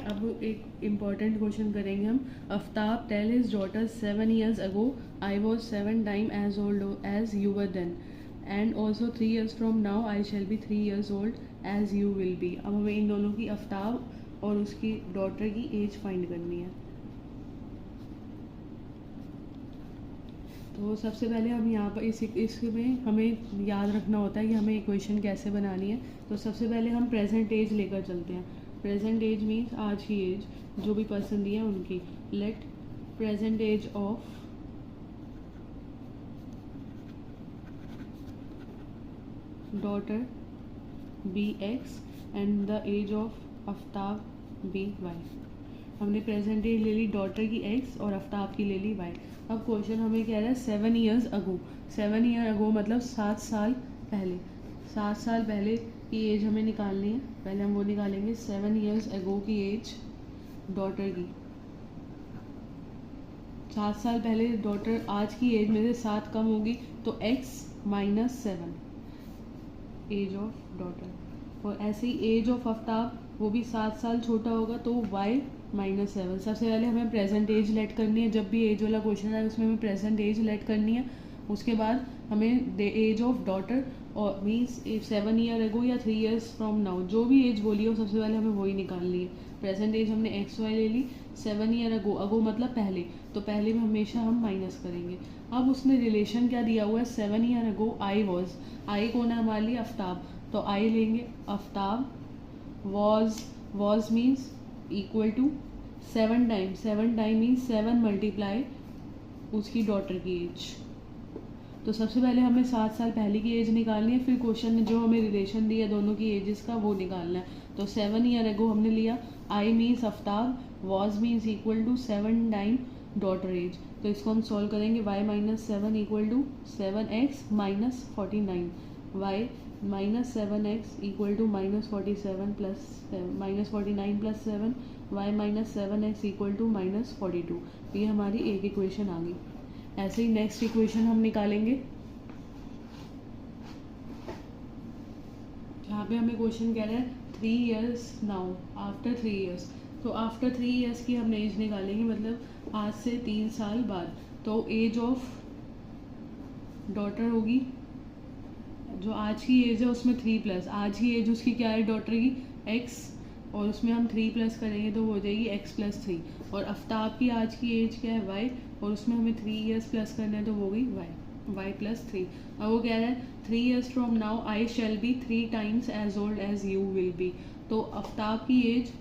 अब एक important question करेंगे हम। Aftab tell his daughter 7 years ago I was 7 times as old as you were then and also 3 years from now I shall be 3 years old as you will be। अब हमें इन दोनों की, आफ्ताब और उसकी डॉटर की as find करनी है। तो सबसे पहले हम यहाँ पर इसमें हमें याद रखना होता है कि हमें इक्वेशन कैसे बनानी है। तो सबसे पहले हम प्रेजेंट एज लेकर चलते हैं। प्रेजेंट एज मीन्स आज की एज, जो भी पर्सन दी है उनकी। Let present age of daughter be X and the age of Aftab be Y. हमने प्रेजेंट एज ले ली डॉटर की एक्स और आफ्ताब की ले ली वाई। अब क्वेश्चन हमें कह रहा है 7 years ago। 7 year ago मतलब 7 साल पहले। 7 साल पहले की एज हमें निकालनी है। पहले हम वो निकालेंगे 7 years ago की एज डॉटर की। 7 साल पहले डॉटर आज की एज में से 7 कम होगी तो x - 7 एज ऑफ डॉटर। और ऐसे ही एज ऑफ आफ्ताब, वो भी 7 साल छोटा होगा तो y -7। सबसे पहले हमें प्रेजेंट एज लेट करनी है। जब भी एज वाला क्वेश्चन आए उसमें हमें प्रेजेंट एज लेट करनी है। उसके बाद हमें द एज ऑफ डॉटर और मीन्स 7 year ago या 3 years फ्रॉम नाउ, जो भी एज बोली हो सबसे पहले हमें वही निकालनी है। प्रेजेंट एज हमने एक्स वाई ले ली। 7 year ago, अगो मतलब पहले, तो पहले में हमेशा हम माइनस करेंगे। अब उसमें रिलेशन क्या दिया हुआ है, 7 year ago I was. I कौन है हमारे लिए, आफ्ताब, तो आई लेंगे Aftab. Was means equal to 7 time. 7 time means 7 multiply उसकी डॉटर की एज। तो सबसे पहले हमें 7 साल पहले की एज निकालनी है, फिर क्वेश्चन ने जो हमें रिलेशन दिया दोनों की एजेस का वो निकालना है। तो 7 year ago हमने लिया, I means Aftab, was means equal to 7 time daughter age. तो इसको हम सॉल्व करेंगे, y - 7 equal to 7x - 49। y - 7x equal to -47 plus -49 plus 7, y - 7x equal to -42। ये हमारी एक इक्वेशन आ गई। ऐसे ही नेक्स्ट इक्वेशन हम निकालेंगे, जहाँ पे हमें क्वेश्चन कह रहा है 3 years नाउ, आफ्टर 3 years। तो आफ्टर 3 years की हम एज निकालेंगे, मतलब आज से 3 साल बाद। तो एज ऑफ डॉटर होगी, जो आज की एज है उसमें 3+, आज की एज उसकी क्या है डॉटर की, x, और उसमें हम 3+ करेंगे तो हो जाएगी x + 3। और आफ्ताब की आज की एज क्या है, y, और उसमें हमें 3 years प्लस करना है तो वो गई y + 3। अब वो कह रहा है 3 years from now I shall be 3 times as old as you will be। तो आफ्ताब की एज